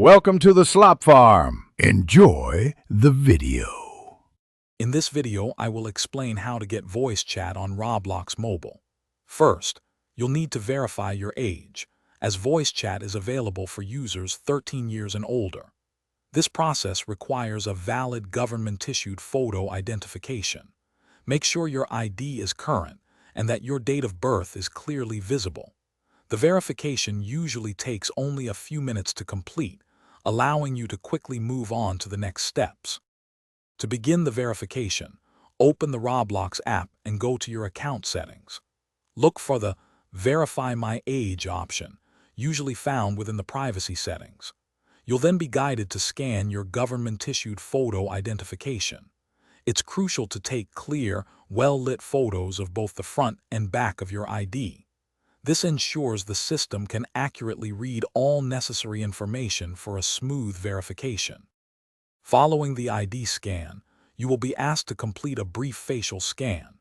Welcome to the Slop Farm. Enjoy the video. In this video, I will explain how to get voice chat on Roblox mobile. First, you'll need to verify your age, as voice chat is available for users 13 years and older. This process requires a valid government-issued photo identification. Make sure your ID is current and that your date of birth is clearly visible. The verification usually takes only a few minutes to complete, allowing you to quickly move on to the next steps. To begin the verification, open the Roblox app and go to your account settings. Look for the Verify My Age option, usually found within the privacy settings. You'll then be guided to scan your government-issued photo identification. It's crucial to take clear, well-lit photos of both the front and back of your ID. This ensures the system can accurately read all necessary information for a smooth verification. Following the ID scan, you will be asked to complete a brief facial scan.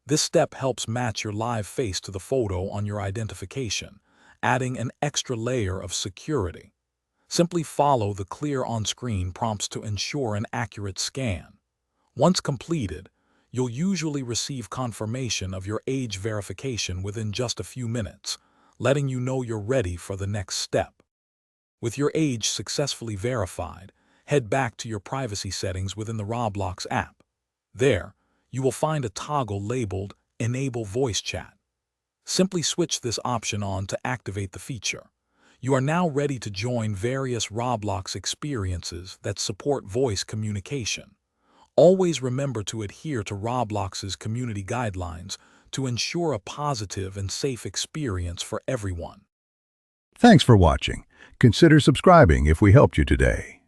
This step helps match your live face to the photo on your identification, adding an extra layer of security. Simply follow the clear on-screen prompts to ensure an accurate scan. Once completed, you'll usually receive confirmation of your age verification within just a few minutes, letting you know you're ready for the next step. With your age successfully verified, head back to your privacy settings within the Roblox app. There, you will find a toggle labeled Enable Voice Chat. Simply switch this option on to activate the feature. You are now ready to join various Roblox experiences that support voice communication. Always remember to adhere to Roblox's community guidelines to ensure a positive and safe experience for everyone. Thanks for watching. Consider subscribing if we helped you today.